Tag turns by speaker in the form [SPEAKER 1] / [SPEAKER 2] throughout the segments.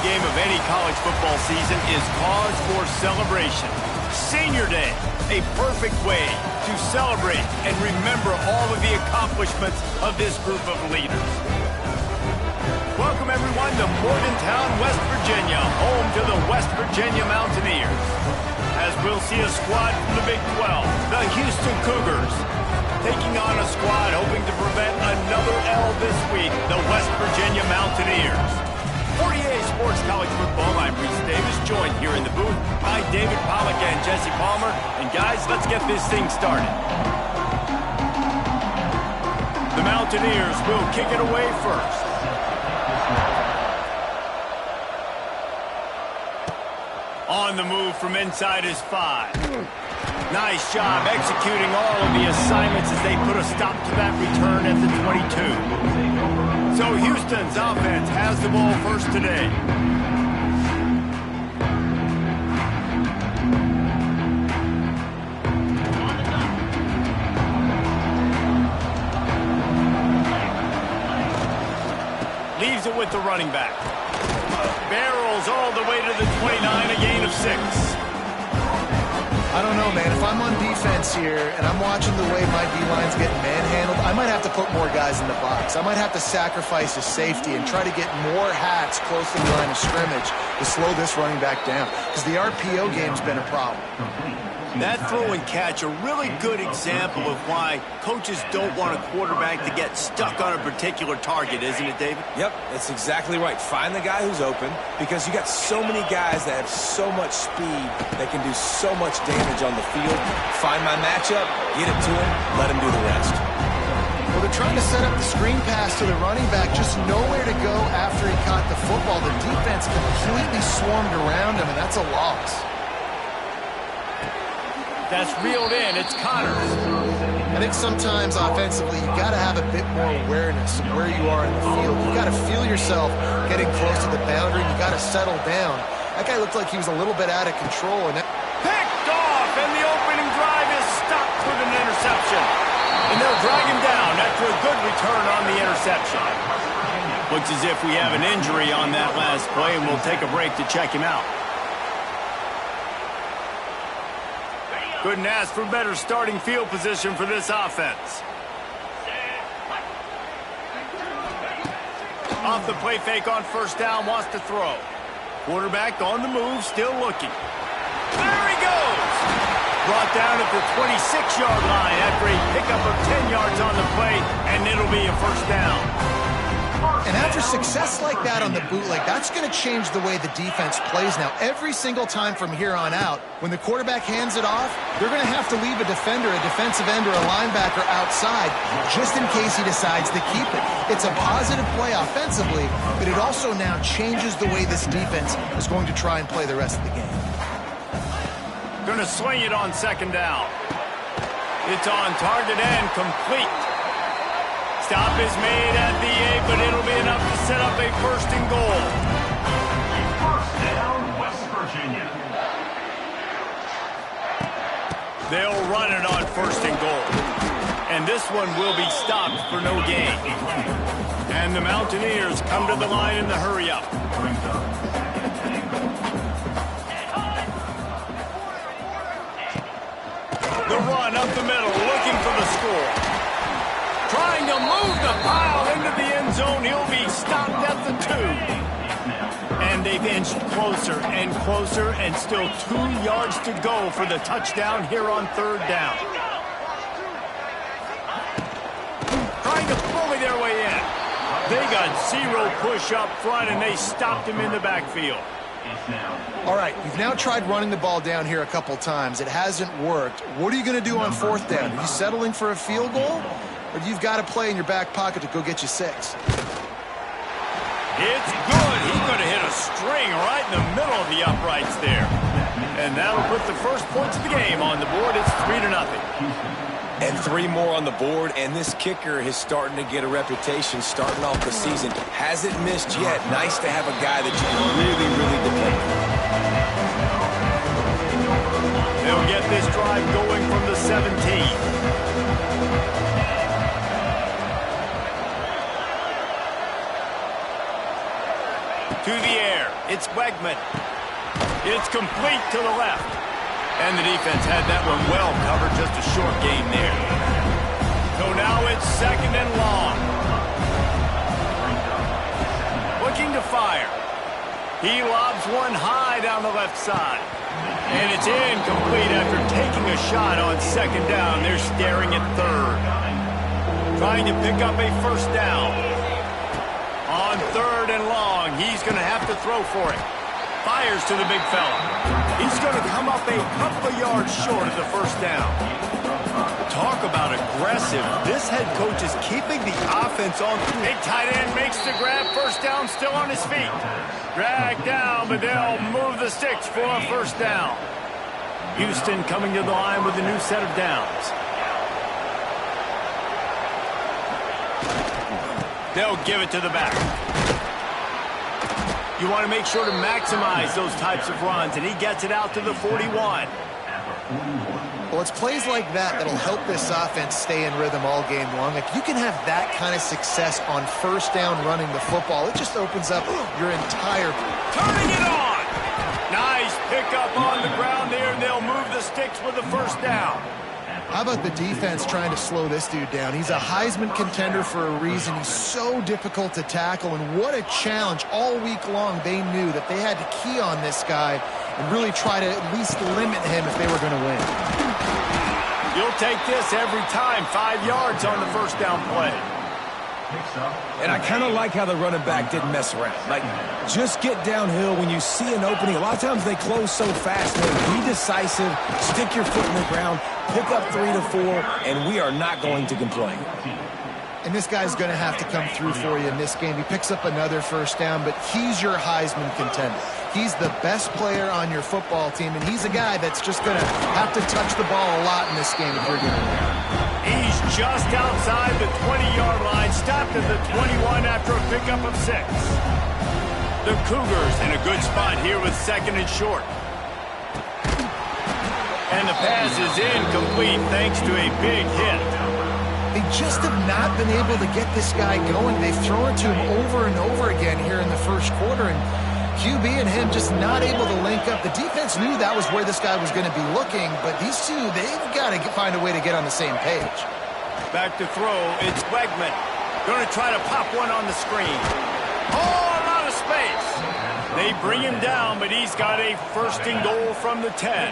[SPEAKER 1] game of any college football season is cause for celebration. Senior Day, a perfect way to celebrate and remember all of the accomplishments of this group of leaders. Welcome, everyone, to Morgantown, West Virginia, home to the West Virginia Mountaineers. As we'll see a squad from the Big 12, the Houston Cougars, taking on a squad hoping to prevent another L this week, the West Virginia Mountaineers. For EA Sports College Football, I'm Reese Davis, joined here in the booth by David Pollack and Jesse Palmer. And guys, let's get this thing started. The Mountaineers will kick it away first. On the move from inside his 5. Nice job executing all of the assignments as they put a stop to that return at the 22. So Houston's offense has the ball first today. Leaves it with the running back. Barrels all the way to the 29, a gain of 6.
[SPEAKER 2] I don't know, man. If I'm on defense here and I'm watching the way my D-line's getting manhandled, I might have to put more guys in the box. I might have to sacrifice his safety and try to get more hats close to the line of scrimmage to slow this running back down, because the RPO game's been a problem.
[SPEAKER 1] That throw and catch, a really good example of why coaches don't want a quarterback to get stuck on a particular target, isn't it, David?
[SPEAKER 3] Yep, that's exactly right. Find the guy who's open, because you got so many guys that have so much speed that can do so much damage on the field. Find my matchup, get it to him, let him do the rest.
[SPEAKER 2] Well, they're trying to set up the screen pass to the running back, just nowhere to go after he caught the football. The defense completely swarmed around him, and that's a loss.
[SPEAKER 1] That's reeled in. It's Connors.
[SPEAKER 2] I think sometimes offensively you got to have a bit more awareness of where you are in the field. You got to feel yourself getting close to the boundary. You got to settle down. That guy looked like he was a little bit out of control. And
[SPEAKER 1] picked off, and the opening drive is stopped with an interception. And they'll drag him down after a good return on the interception. Looks as if we have an injury on that last play, and we'll take a break to check him out. Couldn't ask for better starting field position for this offense. Off the play fake on first down, wants to throw. Quarterback on the move, still looking. There he goes! Brought down at the 26-yard line after a pickup of 10 yards on the play, and it'll be a first down.
[SPEAKER 2] And after success like that on the bootleg, that's going to change the way the defense plays now. Every single time from here on out, when the quarterback hands it off, they're going to have to leave a defender, a defensive end, or a linebacker outside just in case he decides to keep it. It's a positive play offensively, but it also now changes the way this defense is going to try and play the rest of the game.
[SPEAKER 1] Going to swing it on second down. It's on target and complete. Stop is made at the 8, but it'll be enough to set up a first and goal.
[SPEAKER 4] First down, West Virginia.
[SPEAKER 1] They'll run it on first and goal. And this one will be stopped for no gain. And the Mountaineers come to the line in the hurry-up. The run up the middle, looking for the score. Trying to move the pile into the end zone. He'll be stopped at the 2. And they've inched closer and closer, and still 2 yards to go for the touchdown here on third down. Trying to bully their way in. They got zero push up front, and they stopped him in the backfield.
[SPEAKER 2] All right, you've now tried running the ball down here a couple times. It hasn't worked. What are you going to do on fourth down? Are you settling for a field goal? Or you've got to play in your back pocket to go get you 6?
[SPEAKER 1] It's good. He's going to hit a string right in the middle of the uprights there. And that'll put the first points of the game on the board. It's 3-0.
[SPEAKER 3] And 3 more on the board, and this kicker is starting to get a reputation starting off the season. Hasn't missed yet. Nice to have a guy that you can really, really depend on.
[SPEAKER 1] They'll get this drive going from the 17. To the air. It's Wegman. It's complete to the left. And the defense had that one well covered, just a short gain there. So now it's 2nd and long. Looking to fire. He lobs one high down the left side. And it's incomplete after taking a shot on 2nd down. They're staring at 3rd. Trying to pick up a 1st down. On 3rd and long, he's going to have to throw for it. Fires to the big fella. He's going to come up a couple of yards short of the 1st down. Talk about aggressive. This head coach is keeping the offense on. Big tight end makes the grab. 1st down, still on his feet. Dragged down, but they'll move the sticks for a 1st down. Houston coming to the line with a new set of downs. They'll give it to the back. You want to make sure to maximize those types of runs, and he gets it out to the 41.
[SPEAKER 2] Well, it's plays like that that'll help this offense stay in rhythm all game long. If you can have that kind of success on 1st down running the football, it just opens up your entire...
[SPEAKER 1] Turning it on! Nice pickup on the ground there, and they'll move the sticks with the 1st down.
[SPEAKER 2] How about the defense trying to slow this dude down? He's a Heisman contender for a reason. He's so difficult to tackle, and what a challenge. All week long, they knew that they had to key on this guy and really try to at least limit him if they were going to win.
[SPEAKER 1] You'll take this every time. 5 yards on the 1st down play.
[SPEAKER 3] And I kind of like how the running back didn't mess around. Like, just get downhill when you see an opening. A lot of times they close so fast. Man, be decisive, stick your foot in the ground, pick up 3 to 4, and we are not going to complain.
[SPEAKER 2] And this guy's going to have to come through for you in this game. He picks up another 1st down, but he's your Heisman contender. He's the best player on your football team, and he's a guy that's just going to have to touch the ball a lot in this game if you're going to win.
[SPEAKER 1] He's just outside the 20-yard line, stopped at the 21 after a pickup of 6. The Cougars in a good spot here with 2nd and short. And the pass is incomplete thanks to a big hit.
[SPEAKER 2] They just have not been able to get this guy going. They've thrown it to him over and over again here in the 1st quarter, and QB and him just not able to link up. The defense knew that was where this guy was going to be looking, but these two, they've got to find a way to get on the same page.
[SPEAKER 1] Back to throw, it's Wegman. Going to try to pop one on the screen. Oh, a lot of space. They bring him down, but he's got a 1st and goal from the 10.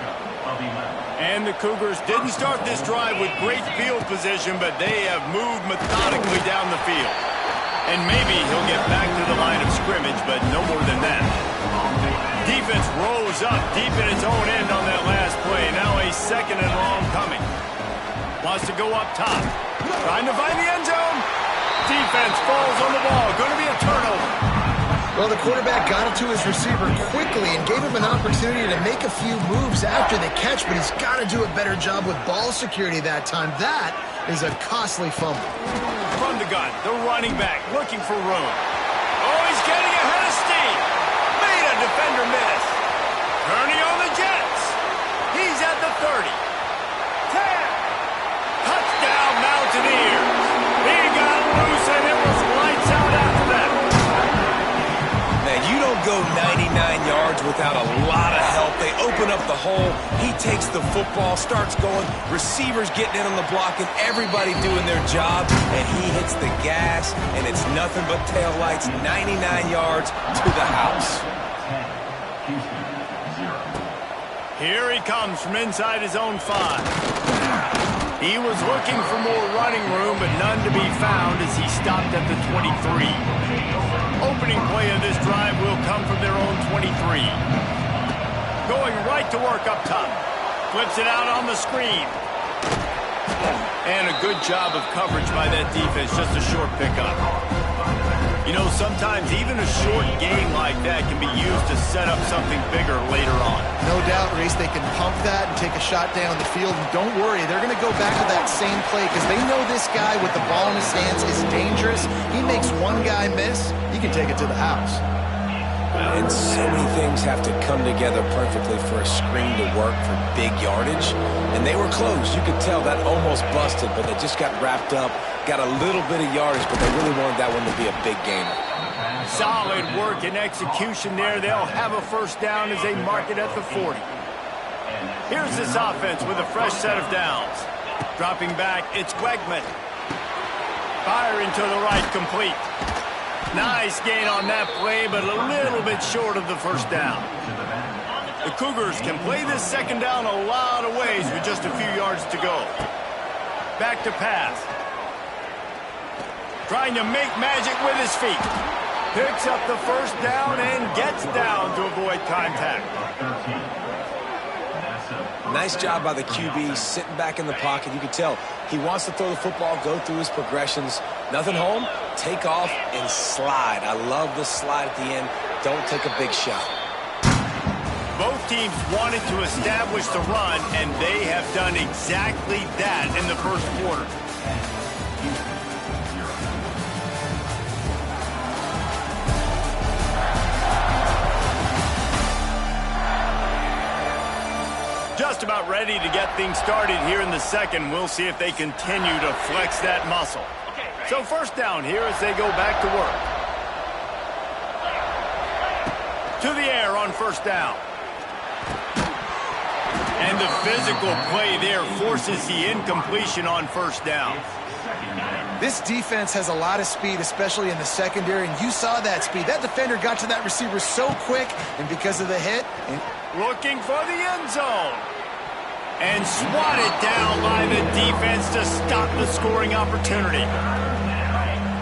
[SPEAKER 1] And the Cougars didn't start this drive with great field position, but they have moved methodically down the field. And maybe he'll get back to the line of scrimmage, but no more than that. Defense rose up deep in its own end on that last play. Now a 2nd and long coming. Wants to go up top. Trying to find the end zone. Defense falls on the ball. Going to be a turnover.
[SPEAKER 2] Well, the quarterback got it to his receiver quickly and gave him an opportunity to make a few moves after the catch, but he's got to do a better job with ball security that time. That is a costly fumble.
[SPEAKER 1] From the gun, the running back looking for room. Oh, he's getting ahead of steam. Made a defender miss. Turning on the Jets. He's at the 30. 10. Touchdown, Mountaineers. He got loose and it was lights out after that.
[SPEAKER 3] You don't go 99 yards without a lot of help. They open up the hole. He takes the football, starts going. Receivers getting in on the block, and everybody doing their job. And he hits the gas, and it's nothing but taillights. 99 yards to the house.
[SPEAKER 1] Here he comes from inside his own 5. He was looking for more running room, but none to be found as he stopped at the 23. Opening play of this drive will come from their own 23. Going right to work up top. Flips it out on the screen. And a good job of coverage by that defense, just a short pickup. You know, sometimes even a short game like that can be used to set up something bigger later on.
[SPEAKER 2] No doubt, Reese, they can pump that and take a shot down the field. And don't worry, they're going to go back to that same play because they know this guy with the ball in his hands is dangerous. He makes one guy miss, he can take it to the house.
[SPEAKER 3] And so many things have to come together perfectly for a screen to work for big yardage. And they were close. You could tell that almost busted, but they just got wrapped up, got a little bit of yardage, but they really wanted that one to be a big gainer.
[SPEAKER 1] Solid work and execution there. They'll have a first down as they mark it at the 40. Here's this offense with a fresh set of downs. Dropping back, it's Wegman. Firing to the right, complete. Nice gain on that play, but a little bit short of the first down. The Cougars can play this second down a lot of ways with just a few yards to go. Back to pass. Trying to make magic with his feet. Picks up the first down and gets down to avoid contact.
[SPEAKER 3] Nice job by the QB, sitting back in the pocket. You can tell he wants to throw the football, go through his progressions. Nothing home, take off and slide. I love the slide at the end. Don't take a big shot.
[SPEAKER 1] Both teams wanted to establish the run, and they have done exactly that in the first quarter. Just about ready to get things started here in the second. We'll see if they continue to flex that muscle. So first down here as they go back to work. To the air on first down. And the physical play there forces the incompletion on first down.
[SPEAKER 2] This defense has a lot of speed, especially in the secondary, and you saw that speed. That defender got to that receiver so quick, and because of the hit...
[SPEAKER 1] Looking for the end zone. And swatted down by the defense to stop the scoring opportunity.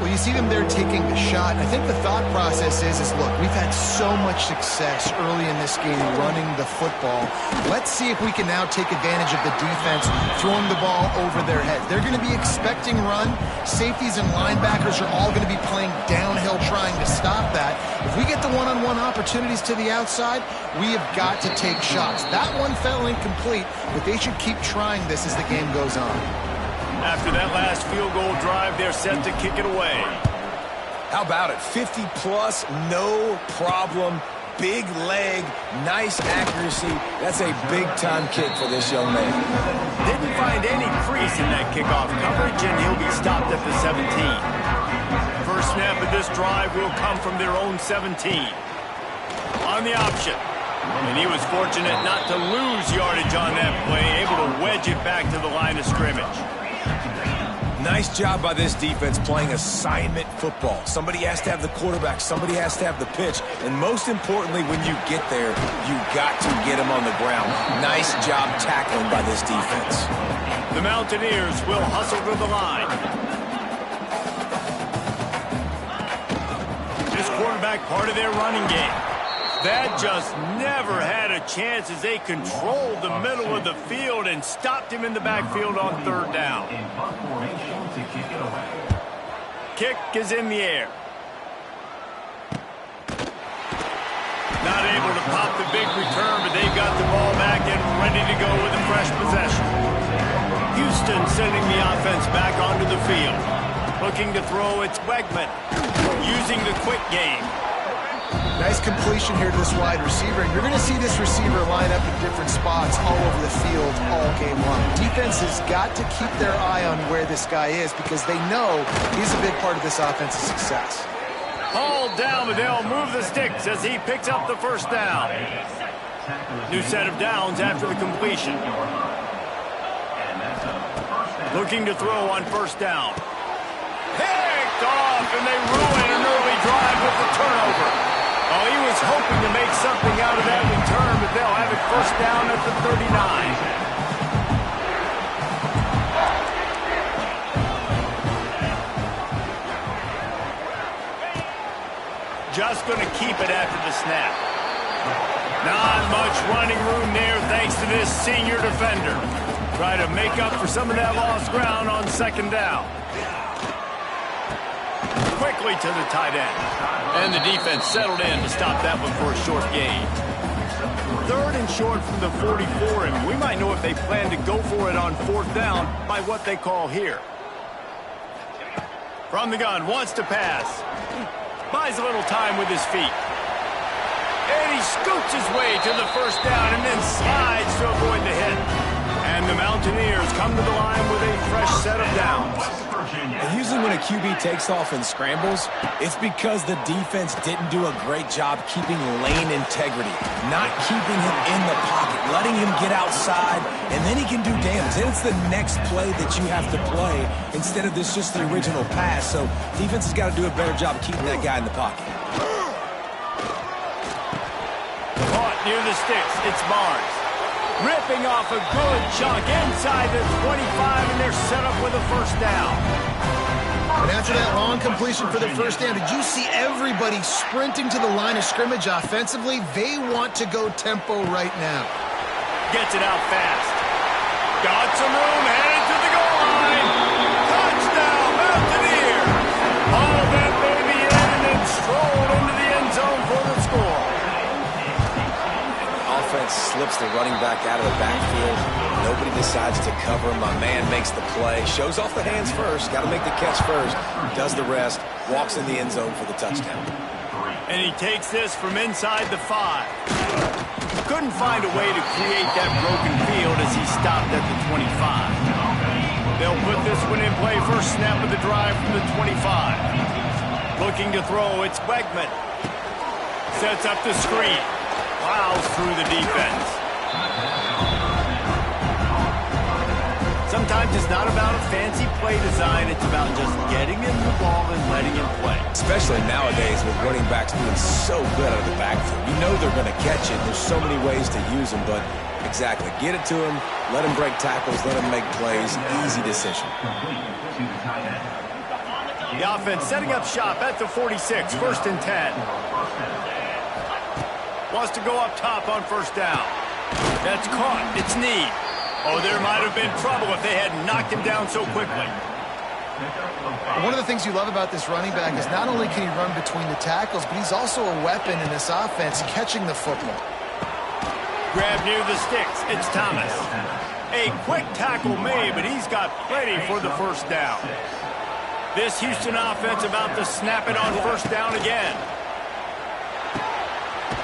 [SPEAKER 2] Well, you see them there taking the shot. I think the thought process is look, we've had so much success early in this game running the football. Let's see if we can now take advantage of the defense throwing the ball over their head. They're going to be expecting run. Safeties and linebackers are all going to be playing downhill trying to stop that. If we get the one-on-one opportunities to the outside, we have got to take shots. That one fell incomplete, but they should keep trying this as the game goes on.
[SPEAKER 1] After that last field goal drive, they're set to kick it away.
[SPEAKER 3] How about it? 50-plus, no problem. Big leg, nice accuracy. That's a big-time kick for this young man.
[SPEAKER 1] Didn't find any crease in that kickoff coverage, and he'll be stopped at the 17. First snap of this drive will come from their own 17. On the option. And he was fortunate not to lose yardage on that play, able to wedge it back to the line of scrimmage.
[SPEAKER 3] Nice job by this defense playing assignment football. Somebody has to have the quarterback. Somebody has to have the pitch. And most importantly, when you get there, you got to get him on the ground. Nice job tackling by this defense.
[SPEAKER 1] The Mountaineers will hustle to the line. This quarterback part of their running game. That just never had a chance as they controlled the middle of the field and stopped him in the backfield on third down. Kick is in the air. Not able to pop the big return, but they've got the ball back and ready to go with a fresh possession. Houston sending the offense back onto the field. Looking to throw, it's Wegman. Using the quick game.
[SPEAKER 2] Nice completion here to this wide receiver, and you're going to see this receiver line up in different spots all over the field all game long. Defense has got to keep their eye on where this guy is because they know he's a big part of this offense's success.
[SPEAKER 1] Hauled down, but they'll move the sticks as he picks up the first down. New set of downs after the completion. Looking to throw on first down. Picked off, and they ruin an early drive with the turnover. Oh, he was hoping to make something out of that return, but they'll have it first down at the 39. Just going to keep it after the snap. Not much running room there thanks to this senior defender. Try to make up for some of that lost ground on second down. Quickly to the tight end. And the defense settled in to stop that one for a short gain. Third and short from the 44, and we might know if they plan to go for it on fourth down by what they call here. From the gun, wants to pass. Buys a little time with his feet. And he scoots his way to the first down and then slides to avoid the hit. And the Mountaineers Mountaineers come to the line with a fresh set of downs.
[SPEAKER 3] And usually when a QB takes off and scrambles, it's because the defense didn't do a great job keeping lane integrity, not keeping him in the pocket, letting him get outside, and then he can do damage. Then it's the next play that you have to play instead of this just the original pass. So defense has got to do a better job of keeping that guy in the pocket.
[SPEAKER 1] Caught near the sticks. It's Barnes. Ripping off a good chunk inside the 25, and they're set up with a first down.
[SPEAKER 2] And after that long completion for the first down, did you see everybody sprinting to the line of scrimmage offensively? They want to go tempo right now.
[SPEAKER 1] Gets it out fast. Got some room, headed to the goal line. Touchdown, Mountaineers. All that baby in and then strolled into the end zone for the score.
[SPEAKER 3] Offense slips the running back out of the backfield. Nobody decides to cover him. My man makes the play. Shows off the hands first. Got to make the catch first. Does the rest. Walks in the end zone for the touchdown.
[SPEAKER 1] And he takes this from inside the 5. Couldn't find a way to create that broken field as he stopped at the 25. They'll put this one in play. First snap of the drive from the 25. Looking to throw. It's Wegman. Sets up the screen. Plows through the defense. Sometimes it's not about a fancy play design. It's about just getting him the ball and letting him play.
[SPEAKER 3] Especially nowadays with running backs doing so good out of the backfield. You know they're going to catch it. There's so many ways to use them, but exactly. Get it to him. Let him break tackles. Let him make plays. Easy decision.
[SPEAKER 1] The offense setting up shop at the 46. First and 10. Wants to go up top on first down. That's caught. It's Need. Oh, there might have been trouble if they had knocked him down so quickly.
[SPEAKER 2] One of the things you love about this running back is not only can he run between the tackles, but he's also a weapon in this offense, catching the football.
[SPEAKER 1] Grab near the sticks. It's Thomas. A quick tackle made, but he's got plenty for the first down. This Houston offense about to snap it on first down again.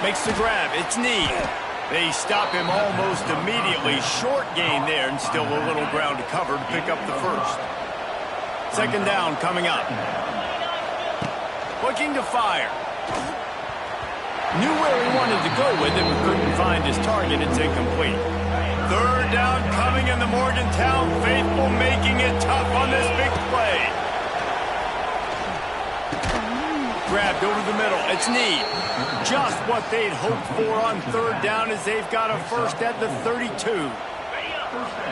[SPEAKER 1] Makes the grab. It's Need. They stop him almost immediately. Short gain there and still a little ground to cover to pick up the first. Second down coming up. Looking to fire. Knew where he wanted to go with it, but couldn't find his target. It's incomplete. Third down coming in the Morgantown faithful, making it tough on this big play. Grabbed over the middle. It's Need. Just what they'd hoped for on third down as they've got a first at the 32.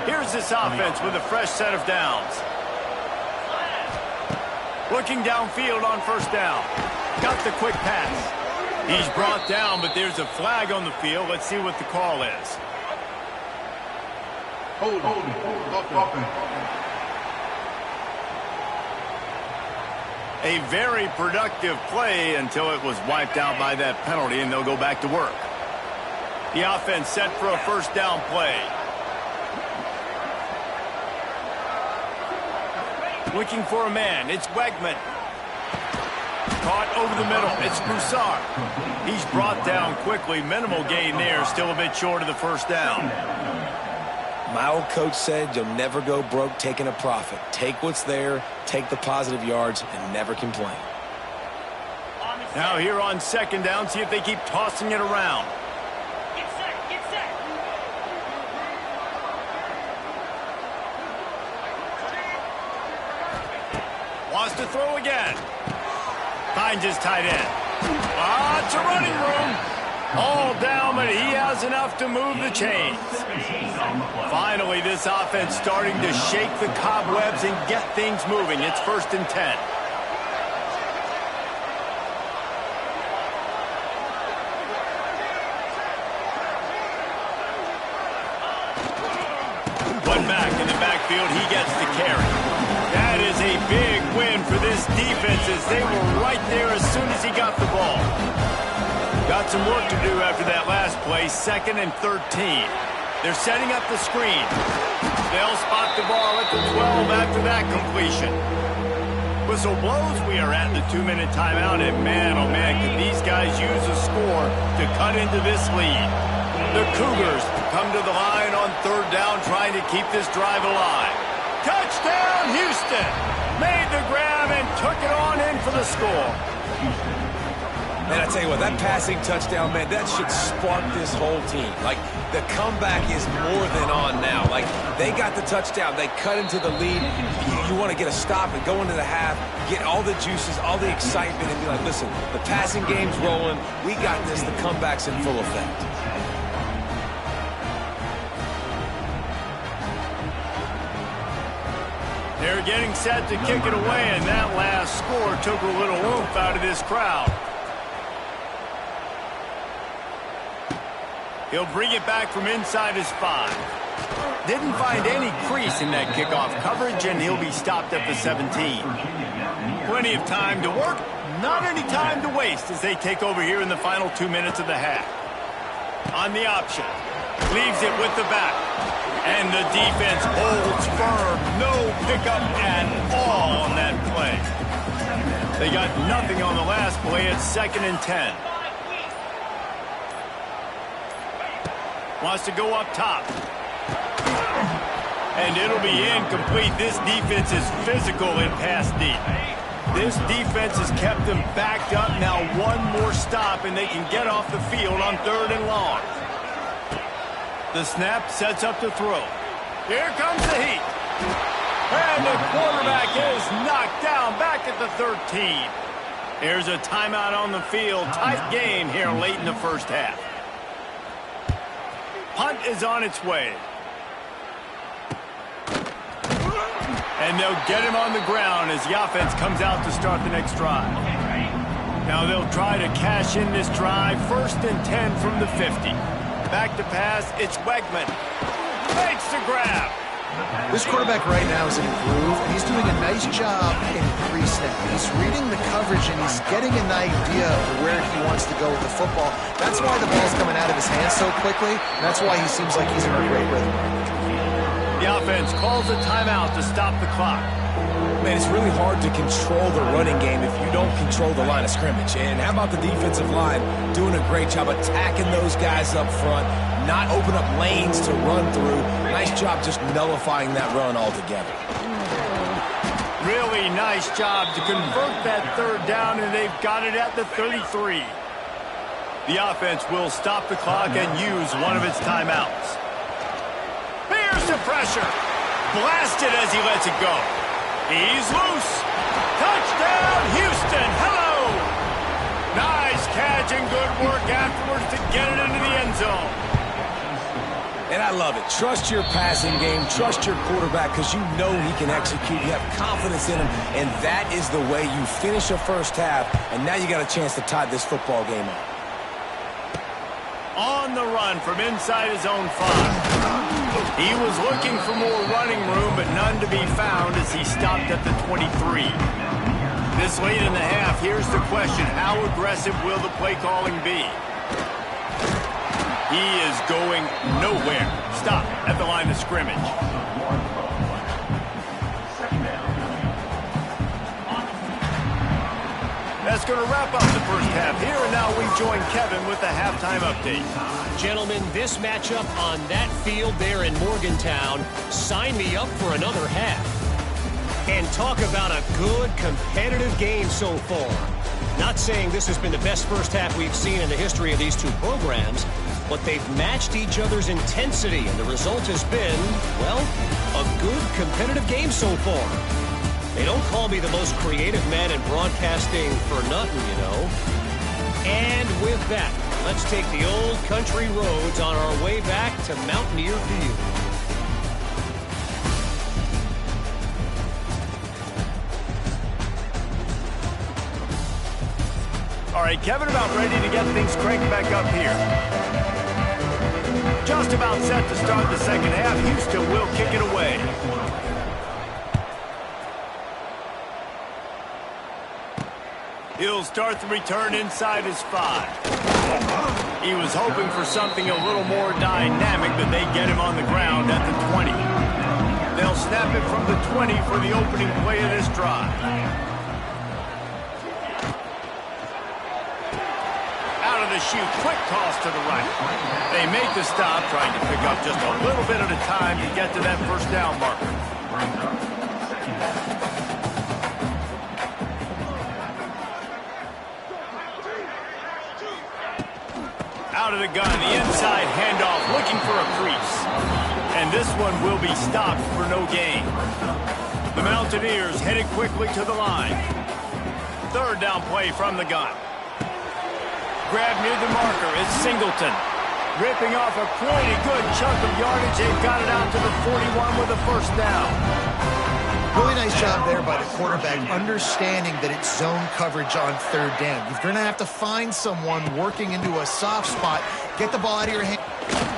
[SPEAKER 1] Here's this offense with a fresh set of downs. Looking downfield on first down. Got the quick pass. He's brought down, but there's a flag on the field. Let's see what the call is.
[SPEAKER 5] Hold.
[SPEAKER 1] A very productive play until it was wiped out by that penalty, and they'll go back to work. The offense set for a first down play. Looking for a man. It's Wegman. Caught over the middle. It's Broussard. He's brought down quickly. Minimal gain there. Still a bit short of the first down.
[SPEAKER 3] My old coach said you'll never go broke taking a profit. Take what's there, take the positive yards, and never complain.
[SPEAKER 1] Now here on second down, see if they keep tossing it around.
[SPEAKER 6] Get set.
[SPEAKER 1] Wants to throw again. Finds his tight end. It's a running room. All down, but he has enough to move the chains. Finally, this offense starting to shake the cobwebs and get things moving. It's first and 10. One back in the backfield. He gets the carry. That is a big win for this defense as they were right there as soon as he got the ball. Got some work to do after that last play, 2nd and 13. They're setting up the screen. They'll spot the ball at the 12 after that completion. Whistle blows. We are at the 2-minute timeout, and man, oh man, could these guys use a score to cut into this lead. The Cougars come to the line on third down, trying to keep this drive alive. Touchdown, Houston! Made the grab and took it on in for the score.
[SPEAKER 3] Man, I tell you what, that passing touchdown, man, that should spark this whole team. Like, the comeback is more than on now. Like, they got the touchdown. They cut into the lead. You want to get a stop and go into the half, get all the juices, all the excitement, and be like, listen, the passing game's rolling. We got this. The comeback's in full effect.
[SPEAKER 1] They're getting set to kick it away, and that last score took a little oomph out of this crowd. He'll bring it back from inside his 5. Didn't find any crease in that kickoff coverage, and he'll be stopped at the 17. Plenty of time to work, not any time to waste as they take over here in the final 2 minutes of the half. On the option, leaves it with the back. And the defense holds firm. No pickup at all on that play. They got nothing on the last play. It's 2nd and 10. Wants to go up top. And it'll be incomplete. This defense is physical and pass deep. This defense has kept them backed up. Now one more stop and they can get off the field on 3rd and long. The snap sets up to throw. Here comes the heat. And the quarterback is knocked down back at the 13. Here's a timeout on the field. Tight game here late in the first half. Punt is on its way. And they'll get him on the ground as the offense comes out to start the next drive. Now they'll try to cash in this drive. 1st and 10 from the 50. Back to pass, it's Wegman. Makes the grab.
[SPEAKER 2] This quarterback right now is in a groove, and he's doing a nice job in pre-snap. He's reading the coverage, and he's getting an idea of where he wants to go with the football. That's why the ball's coming out of his hands so quickly, and that's why he seems like he's in a great rhythm.
[SPEAKER 1] The offense calls a timeout to stop the clock.
[SPEAKER 3] Man, it's really hard to control the running game if you don't control the line of scrimmage. And how about the defensive line doing a great job attacking those guys up front, not open up lanes to run through. Nice job just nullifying that run altogether.
[SPEAKER 1] Really nice job to convert that 3rd down, and they've got it at the 33. The offense will stop the clock and use one of its timeouts. Here's the pressure. Blasted as he lets it go. He's loose. Touchdown, Houston. Hello. Nice catch and good work afterwards to get it into the end zone.
[SPEAKER 3] And I love it. Trust your passing game. Trust your quarterback because you know he can execute. You have confidence in him, and that is the way you finish a first half, and now you got a chance to tie this football game up.
[SPEAKER 1] On the run from inside his own 5. He was looking for more running room, but none to be found as he stopped at the 23. This late in the half, here's the question. How aggressive will the play calling be? He is going nowhere. Stop at the line of scrimmage. That's going to wrap up the first half here, and now we join Kevin with the halftime update.
[SPEAKER 5] Gentlemen, this matchup on that field there in Morgantown, sign me up for another half. And talk about a good competitive game so far. Not saying this has been the best first half we've seen in the history of these two programs, but they've matched each other's intensity, and the result has been, well, a good competitive game so far. They don't call me the most creative man in broadcasting for nothing, you know. And with that, let's take the old country roads on our way back to Mountaineer Field.
[SPEAKER 1] All right, Kevin, about ready to get things cranked back up here. Just about set to start the second half. Houston will kick it away. He'll start the return inside his 5. He was hoping for something a little more dynamic, but they get him on the ground at the 20. They'll snap it from the 20 for the opening play of this drive. Out of the to shoot. Quick toss to the right. They make the stop, trying to pick up just a little bit at a time to get to that first down marker. Out of the gun, the inside handoff, looking for a crease. And this one will be stopped for no gain. The Mountaineers headed quickly to the line. Third down play from the gun. Grab near the marker, it's Singleton. Ripping off a pretty good chunk of yardage. They've got it out to the 41 with a first down.
[SPEAKER 2] Really nice job there by the quarterback, understanding that it's zone coverage on third down. You're going to have to find someone working into a soft spot. Get the ball out of your hand.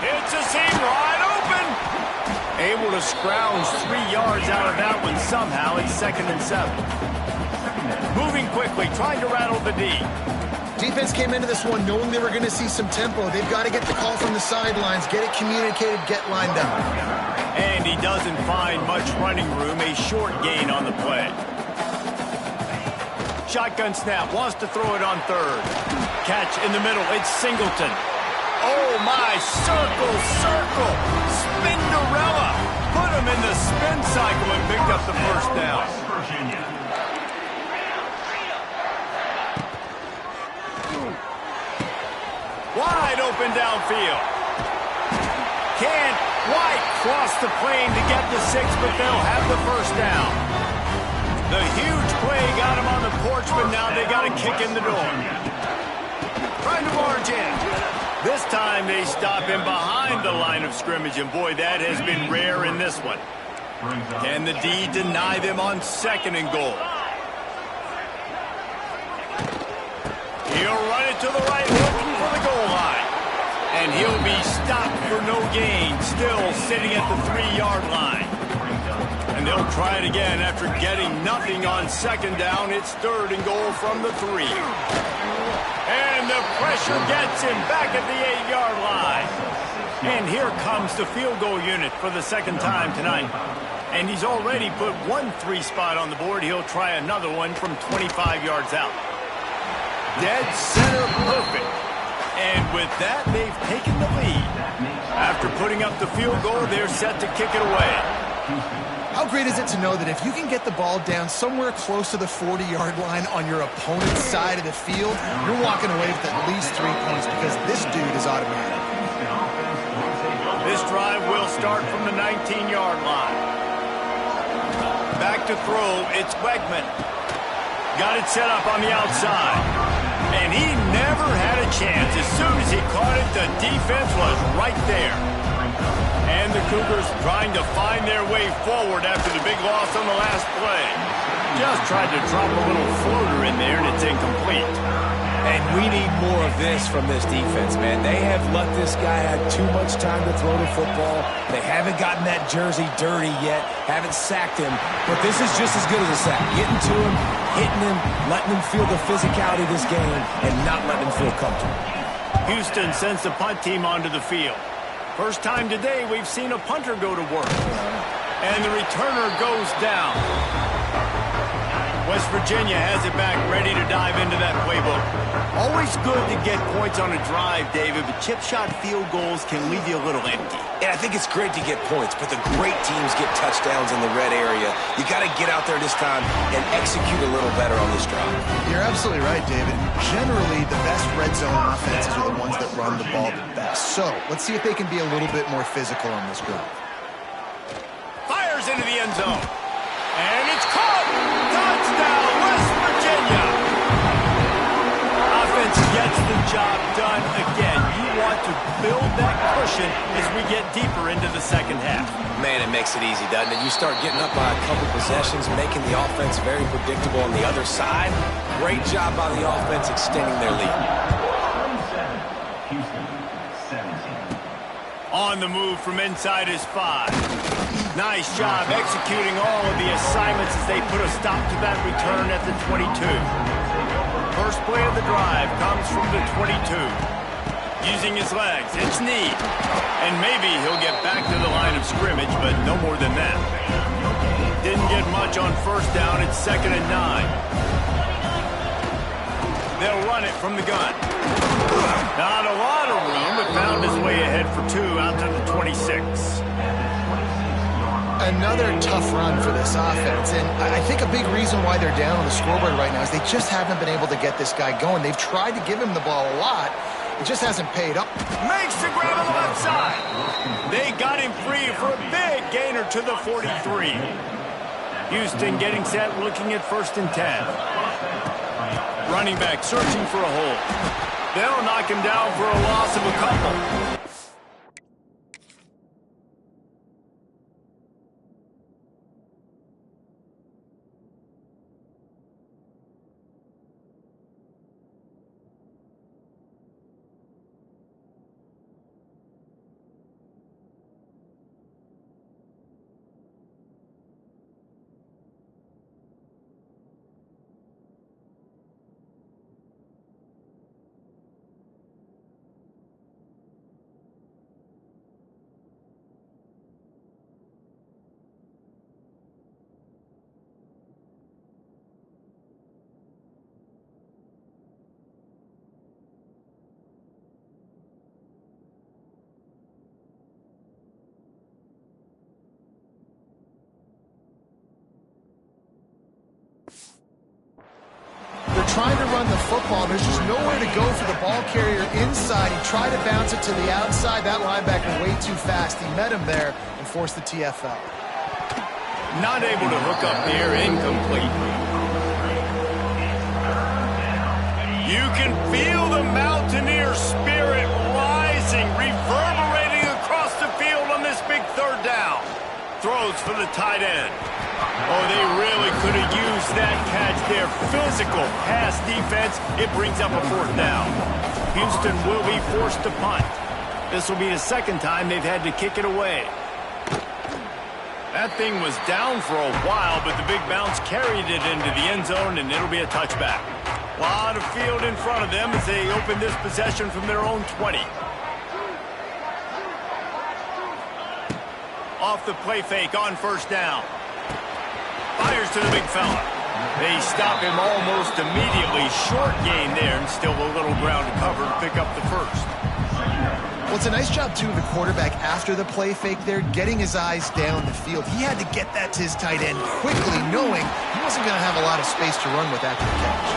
[SPEAKER 1] It's a seam wide open. Able to scrounge 3 yards out of that one somehow. It's 2nd and 7. Moving quickly, trying to rattle the D.
[SPEAKER 2] Defense came into this one knowing they were going to see some tempo. They've got to get the call from the sidelines, get it communicated, get lined up.
[SPEAKER 1] And he doesn't find much running room, a short gain on the play. Shotgun snap, wants to throw it on third. Catch in the middle, it's Singleton. Oh my, circle, Spinderella. Put him in the spin cycle and picked up the first down. Wide open downfield. Can't quite cross the plane to get the 6, but they'll have the first down. The huge play got him on the porch, but now they got to kick in the door. Trying to barge in. This time they stop him behind the line of scrimmage, and boy, that has been rare in this one. Can the D deny them on 2nd and goal? He'll run it to the right, looking for the goal line. And he'll be stopped for no gain, still sitting at the 3-yard line. And they'll try it again after getting nothing on 2nd down. It's 3rd and goal from the 3. And the pressure gets him back at the 8-yard line. And here comes the field goal unit for the 2nd time tonight. And he's already put 1 3 spot on the board. He'll try another one from 25 yards out. Dead center perfect. And with that, they've taken the lead. After putting up the field goal, they're set to kick it away.
[SPEAKER 2] How great is it to know that if you can get the ball down somewhere close to the 40-yard line on your opponent's side of the field, you're walking away with at least 3 points because this dude is automatic.
[SPEAKER 1] This drive will start from the 19-yard line. Back to throw, it's Wegman. Got it set up on the outside. And he never had a chance. As soon as he caught it, the defense was right there. And the Cougars trying to find their way forward after the big loss on the last play. Just tried to drop a little floater in there, and it's incomplete.
[SPEAKER 3] And we need more of this from this defense, man. They have let this guy have too much time to throw the football. They haven't gotten that jersey dirty yet, haven't sacked him. But this is just as good as a sack. Getting to him, hitting him, letting him feel the physicality of this game, and not letting him feel comfortable.
[SPEAKER 1] Houston sends the punt team onto the field. First time today we've seen a punter go to work. And the returner goes down. West Virginia has it back, ready to dive into that playbook. Always good to get points on a drive, David, but chip shot field goals can leave you a little empty.
[SPEAKER 3] And I think it's great to get points, but the great teams get touchdowns in the red area. You got to get out there this time and execute a little better on this drive.
[SPEAKER 2] You're absolutely right, David. Generally, the best red zone offenses are the ones that run the ball the best. So let's see if they can be a little bit more physical on this drive.
[SPEAKER 1] Fires into the end zone. And it's caught! Touchdown, West Virginia! Offense gets the job done again. You want to build that cushion as we get deeper into the 2nd half.
[SPEAKER 3] Man, it makes it easy, doesn't it? You start getting up by a couple possessions, making the offense very predictable on the other side. Great job by the offense extending their lead.
[SPEAKER 1] On the move from inside is 5. Nice job executing all of the assignments as they put a stop to that return at the 22. First play of the drive comes from the 22. Using his legs, it's Need. And maybe he'll get back to the line of scrimmage, but no more than that. Didn't get much on first down, it's 2nd and 9. They'll run it from the gun. Not a lot of room, but found his way ahead for 2 out to the 26.
[SPEAKER 2] Another tough run for this offense, and I think a big reason why they're down on the scoreboard right now is they just haven't been able to get this guy going. They've tried to give him the ball a lot. It just hasn't paid off.
[SPEAKER 1] Makes the grab on the left side. They got him free for a big gainer to the 43. Houston getting set, looking at 1st and 10. Running back searching for a hole. They'll knock him down for a loss of a couple.
[SPEAKER 2] Trying to run the football. There's just nowhere to go for the ball carrier inside. He tried to bounce it to the outside. That linebacker way too fast. He met him there and forced the TFL.
[SPEAKER 1] Not able to hook up here. Incomplete. You can feel the Mountaineer spirit rising, reverberating across the field on this big 3rd down. Throws for the tight end. Oh, they really could have used that catch there. Physical pass defense. It brings up a 4th down. Houston will be forced to punt. This will be the 2nd time they've had to kick it away. That thing was down for a while, but the big bounce carried it into the end zone, and it'll be a touchback. A lot of field in front of them as they open this possession from their own 20. Off the play fake on 1st down. Fires to the big fella. They stop him almost immediately. Short gain there, and still a little ground to cover to pick up the 1st.
[SPEAKER 2] Well, it's a nice job, too, of the quarterback after the play fake there, getting his eyes down the field. He had to get that to his tight end quickly, knowing he wasn't going to have a lot of space to run with after the catch.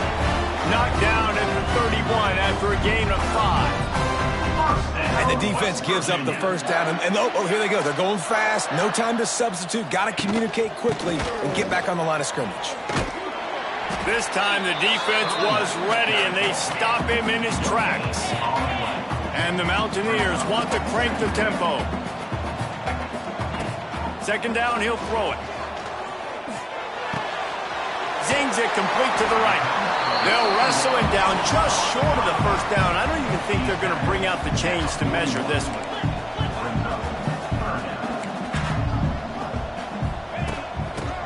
[SPEAKER 1] Knocked down at the 31 after a gain of 5.
[SPEAKER 3] And the defense gives up the 1st down. And oh, here they go. They're going fast. No time to substitute. Got to communicate quickly and get back on the line of scrimmage.
[SPEAKER 1] This time the defense was ready, and they stop him in his tracks. And the Mountaineers want to crank the tempo. 2nd down, he'll throw it. Zings it complete to the right. They'll wrestle him down just short of the 1st down. I don't even think they're going to bring out the chains to measure this one.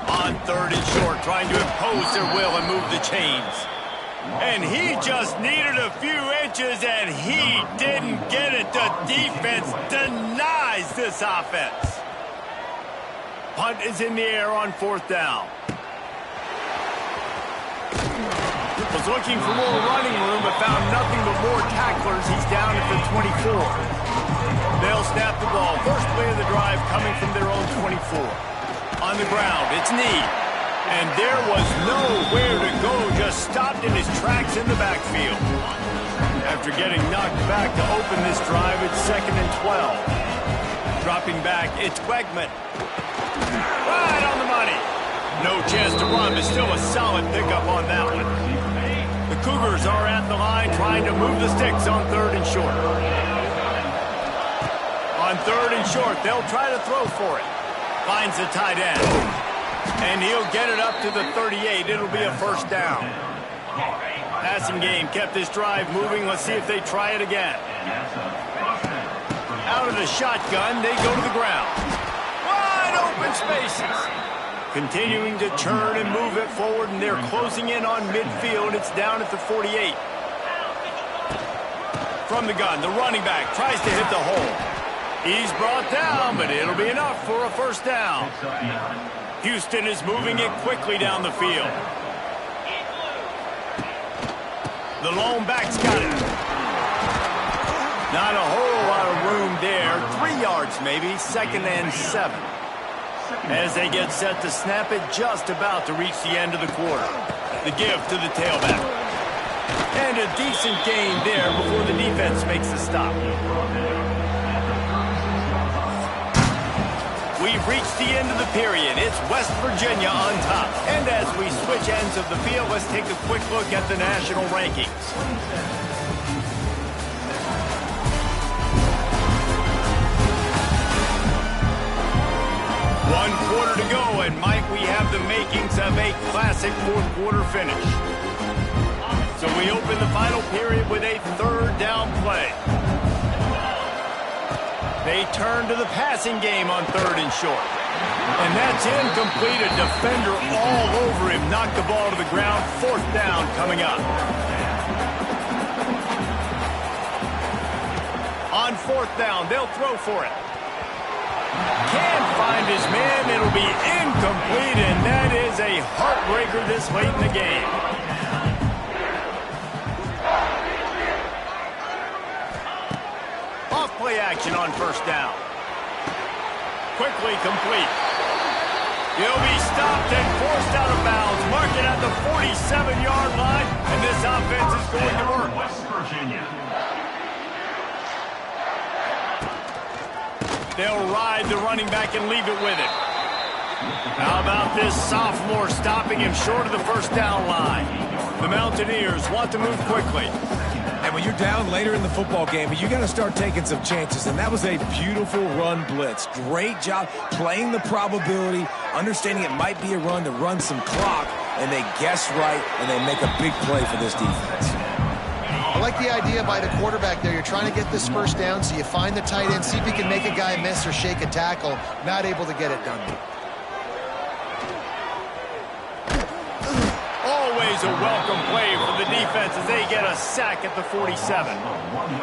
[SPEAKER 1] On 3rd and short, trying to impose their will and move the chains. And he just needed a few inches, and he didn't get it. The defense denies this offense. Punt is in the air on 4th down. Was looking for more running room, but found nothing but more tacklers. He's down at the 24. They'll snap the ball. First play of the drive coming from their own 24. On the ground, it's Need. And there was nowhere to go, just stopped in his tracks in the backfield. After getting knocked back to open this drive, it's 2nd and 12. Dropping back, it's Wegman. Right on the money. No chance to run, but still a solid pickup on that one. The Cougars are at the line trying to move the sticks on 3rd and short. On 3rd and short, they'll try to throw for it. Finds the tight end. And he'll get it up to the 38. It'll be a 1st down. Passing game kept this drive moving. Let's see if they try it again. Out of the shotgun, they go to the ground. Wide open spaces. Continuing to turn and move it forward, and they're closing in on midfield. It's down at the 48. From the gun, the running back tries to hit the hole. He's brought down, but it'll be enough for a 1st down. Houston is moving it quickly down the field. The lone back's got it. Not a whole lot of room there. 3 yards maybe, 2nd and 7. As they get set to snap it, just about to reach the end of the quarter. The give to the tailback. And a decent gain there before the defense makes the stop. We've reached the end of the period. It's West Virginia on top. And as we switch ends of the field, let's take a quick look at the national rankings. One quarter to go, and Mike, we have the makings of a classic fourth quarter finish. So we open the final period with a 3rd down play. They turn to the passing game on 3rd and short. And that's incomplete. A defender all over him. Knocked the ball to the ground. 4th down coming up. On 4th down, they'll throw for it. Can't find his man. It'll be incomplete, and that is a heartbreaker this late in the game. Off-play action on 1st down. Quickly complete. He'll be stopped and forced out of bounds. Mark it at the 47-yard line, and this offense is going to work.
[SPEAKER 4] West Virginia.
[SPEAKER 1] They'll ride the running back and leave it with him. How about this sophomore stopping him short of the 1st down line? The Mountaineers want to move quickly.
[SPEAKER 3] And when you're down later in the football game, you got to start taking some chances. And that was a beautiful run blitz. Great job playing the probability, understanding it might be a run to run some clock, and they guess right, and they make a big play for this defense.
[SPEAKER 2] I like the idea by the quarterback there. You're trying to get this 1st down, so you find the tight end, see if he can make a guy miss or shake a tackle. Not able to get it done.
[SPEAKER 1] Always a welcome play for the defense as they get a sack at the 47.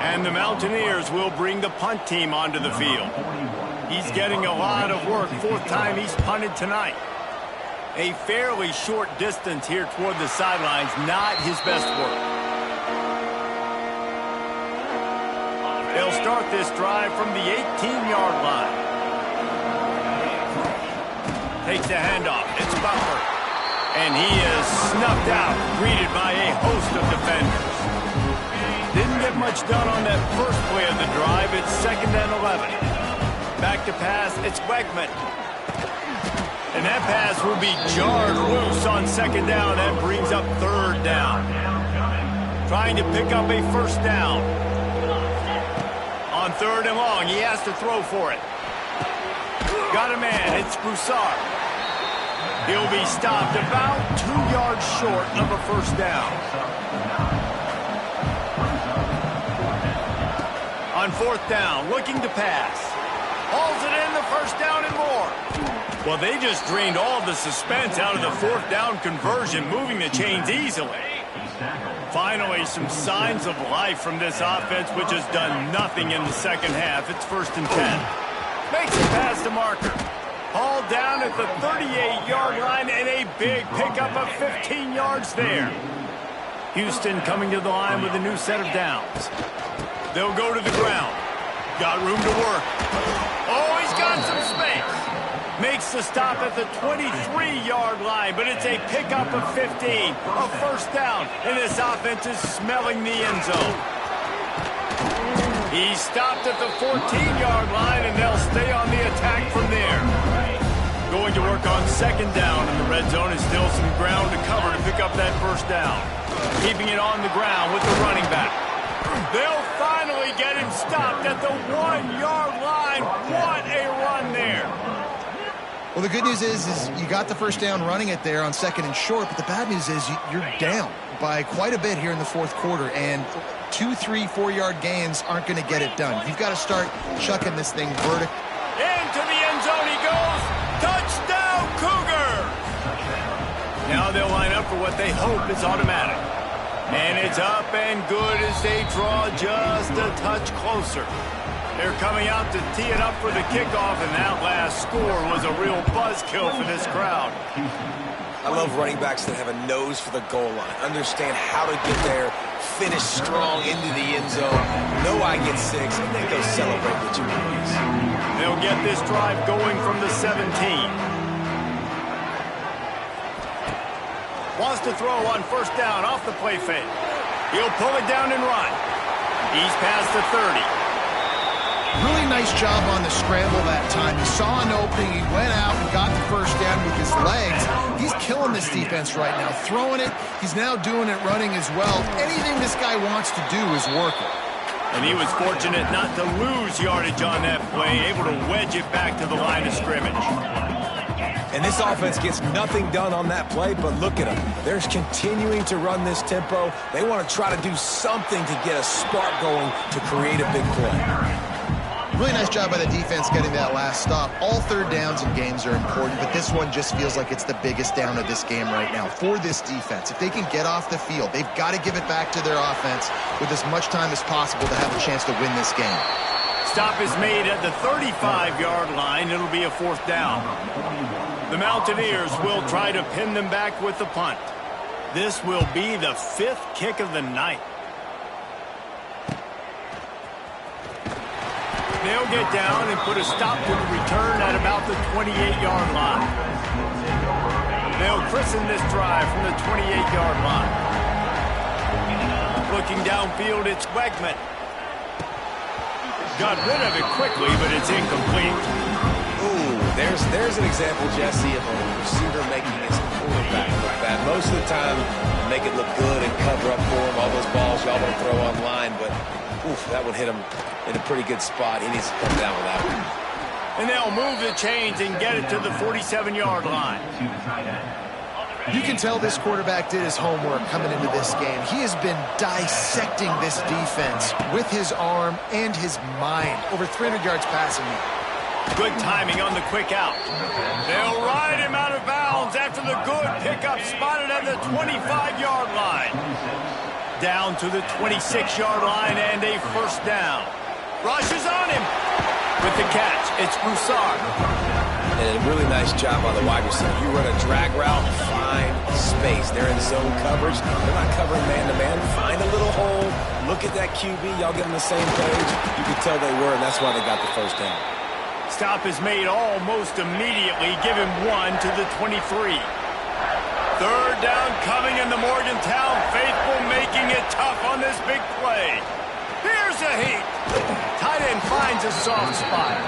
[SPEAKER 1] And the Mountaineers will bring the punt team onto the field. He's getting a lot of work. 4th time he's punted tonight. A fairly short distance here toward the sidelines. Not his best work. They'll start this drive from the 18-yard line. Takes the handoff. It's Butler. And he is snuffed out, greeted by a host of defenders. Didn't get much done on that first play of the drive. It's 2nd and 11. Back to pass. It's Wegman. And that pass will be jarred loose on 2nd down. That brings up 3rd down. Trying to pick up a 1st down. On 3rd and long, he has to throw for it. Got a man. It's Broussard. He'll be stopped about 2 yards short of a 1st down. On 4th down, looking to pass. Hauls it in, the 1st down and more. Well, they just drained all the suspense out of the 4th down conversion, moving the chains easily. Finally, some signs of life from this offense, which has done nothing in the 2nd half. It's 1st and 10. Makes a pass to Marker. Hauled down at the 38-yard line, and a big pickup of 15 yards there. Houston coming to the line with a new set of downs. They'll go to the ground. Got room to work. Oh, he's got some space. Makes the stop at the 23-yard line, but it's a pickup of 15. A 1st down, and this offense is smelling the end zone. He stopped at the 14-yard line, and they'll stay on the attack from there. Going to work on 2nd down, and the red zone is still some ground to cover to pick up that 1st down. Keeping it on the ground with the running back. They'll finally get him stopped at the 1-yard line. What a run there.
[SPEAKER 2] Well, the good news is you got the 1st down running it there on 2nd and short, but the bad news is you're down by quite a bit here in the 4th quarter, and 2, 3, 4-yard gains aren't going to get it done. You've got to start chucking this thing vertical.
[SPEAKER 1] Into the end zone he goes. Touchdown, Cougar! Now they'll line up for what they hope is automatic. And it's up and good as they draw just a touch closer. They're coming out to tee it up for the kickoff, and that last score was a real buzzkill for this crowd.
[SPEAKER 3] I love running backs that have a nose for the goal line, understand how to get there, finish strong into the end zone, know I get 6, and then go celebrate with your boys.
[SPEAKER 1] They'll get this drive going from the 17. Wants to throw on first down off the play fake. He'll pull it down and run. He's past the 30.
[SPEAKER 2] Really nice job on the scramble that time. He saw an opening, he went out and got the first down with his legs. He's killing this defense right now. Throwing it, he's now doing it running as well. Anything this guy wants to do is working.
[SPEAKER 1] And he was fortunate not to lose yardage on that play, able to wedge it back to the line of scrimmage.
[SPEAKER 3] And this offense gets nothing done on that play, but look at them. They're continuing to run this tempo. They want to try to do something to get a spark going to create a big play.
[SPEAKER 2] Really nice job by the defense getting that last stop. All third downs in games are important, but this one just feels like it's the biggest down of this game right now for this defense. If they can get off the field, they've got to give it back to their offense with as much time as possible to have a chance to win this game.
[SPEAKER 1] Stop is made at the 35-yard line. It'll be a 4th down. The Mountaineers will try to pin them back with the punt. This will be the 5th kick of the night. They'll get down and put a stop to the return at about the 28-yard line. They'll christen this drive from the 28-yard line. Looking downfield, it's Wegman. Got rid of it quickly, but it's incomplete.
[SPEAKER 3] Ooh, there's an example, Jesse, of a receiver making his quarterback look bad. Most of the time, make it look good and cover up for him. All those balls y'all don't throw online, but oof, that would hit him in a pretty good spot. He needs to come down with that one.
[SPEAKER 1] And they'll move the chains and get it to the 47-yard line.
[SPEAKER 2] You can tell this quarterback did his homework coming into this game. He has been dissecting this defense with his arm and his mind. Over 300 yards passing.
[SPEAKER 1] Good timing on the quick out. They'll ride him out of bounds after the good pickup spotted at the 25-yard line. Down to the 26-yard line and a 1st down. Rush is on him. With the catch, it's Broussard.
[SPEAKER 3] And a really nice job on the wide receiver. You run a drag route, find space. They're in zone coverage. They're not covering man-to-man. Find a little hole. Look at that QB. Y'all get on the same page. You could tell they were, and that's why they got the 1st down.
[SPEAKER 1] Stop is made almost immediately. Give him 1 to the 23. 3rd down coming in the Morgantown faithful, making it tough on this big play. Here's a heat. Tight end finds a soft spot.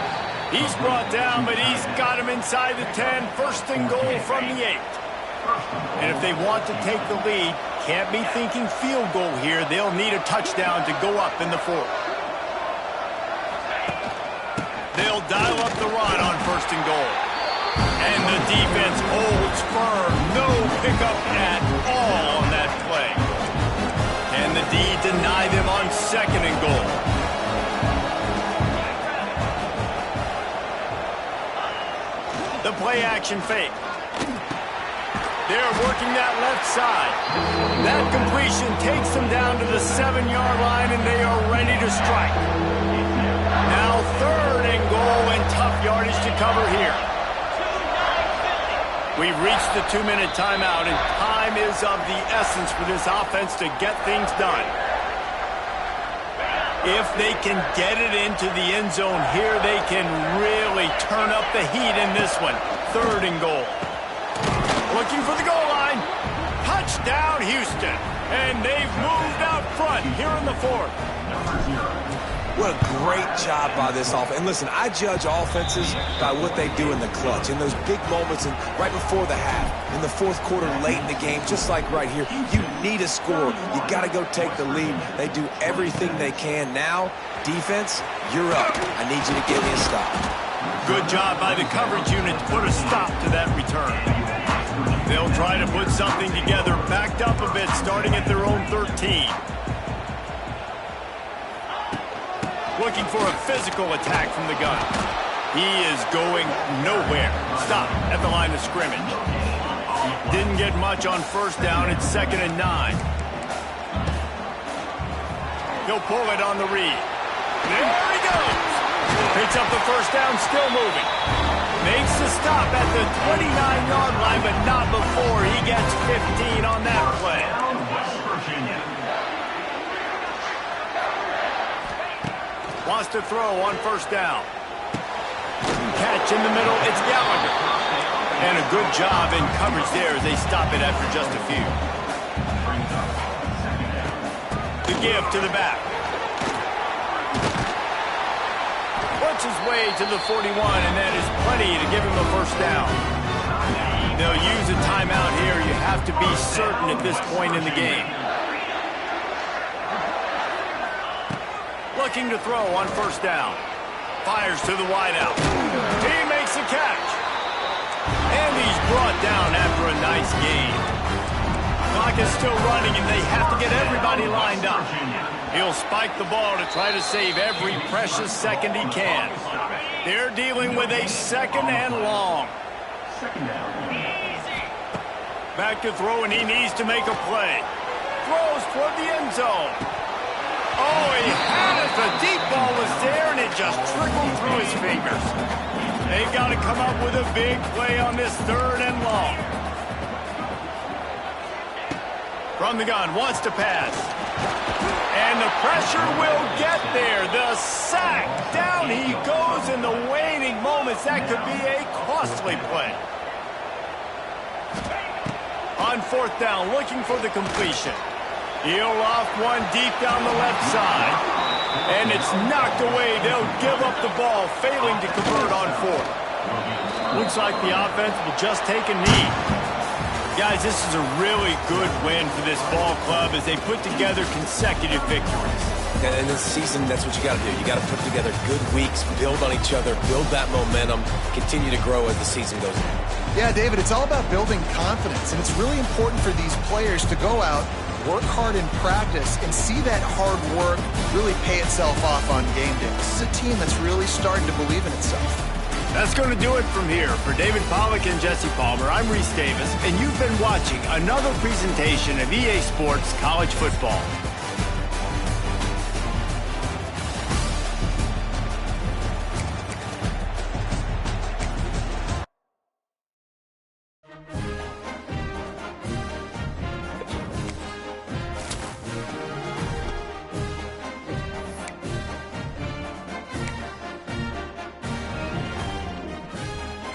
[SPEAKER 1] He's brought down, but he's got him inside the 10. 1st and goal from the 8. And if they want to take the lead, can't be thinking field goal here. They'll need a touchdown to go up in the 4th. They'll dial up the run on 1st and goal. And the defense holds firm. No pickup at all on that play. And the D deny them on 2nd and goal. The play action fake. They're working that left side. That completion takes them down to the 7-yard line, and they are ready to strike. Now 3rd and goal, and tough yardage to cover here. We've reached the 2-minute timeout, and time is of the essence for this offense to get things done. If they can get it into the end zone here, they can really turn up the heat in this one. 3rd and goal. Looking for the goal line. Touchdown, Houston. And they've moved out front here in the 4th.
[SPEAKER 3] What a great job by this offense. And listen, I judge offenses by what they do in the clutch, in those big moments and right before the half, in the 4th quarter, late in the game, just like right here. You need a score. You got to go take the lead. They do everything they can. Now, defense, you're up. I need you to give me a stop.
[SPEAKER 1] Good job by the coverage unit to put a stop to that return. They'll try to put something together, backed up a bit, starting at their own 13. Looking for a physical attack from the gun. He is going nowhere. Stop at the line of scrimmage. Didn't get much on 1st down. It's 2nd and 9. He'll pull it on the read. There he goes. Picks up the first down, still moving. Makes the stop at the 29-yard line, but not before he gets 15 on that play.
[SPEAKER 4] West Virginia.
[SPEAKER 1] Wants to throw on first down. Catch in the middle, it's Gallagher. And a good job in coverage there as they stop it after just a few. The give to the back. Works his way to the 41, and that is plenty to give him a first down. They'll use a timeout here. You have to be certain at this point in the game. Looking to throw on first down. Fires to the wideout. He makes the catch. And he's brought down after a nice gain. Clock is still running, and they have to get everybody lined up. He'll spike the ball to try to save every precious second he can. They're dealing with a second and long. Back to throw, and he needs to make a play. Throws toward the end zone. Oh, he had it. The deep ball was there, and it just trickled through his fingers. They've got to come up with a big play on this third and long. From the gun, wants to pass. And the pressure will get there. The sack. Down he goes in the waning moments. That could be a costly play. On fourth down, looking for the completion. He'll off one deep down the left side. And it's knocked away. They'll give up the ball, failing to convert on fourth. Looks like the offense will just take a knee. Guys, this is a really good win for this ball club as they put together consecutive victories.
[SPEAKER 3] And in this season, that's what you got to do. You got to put together good weeks, build on each other, build that momentum, continue to grow as the season goes on.
[SPEAKER 2] Yeah, David, it's all about building confidence, and it's really important for these players to go out, work hard in practice, and see that hard work really pay itself off on game day. This is a team that's really starting to believe in itself.
[SPEAKER 1] That's going to do it from here. For David Pollack and Jesse Palmer, I'm Reese Davis, and you've been watching another presentation of EA Sports College Football.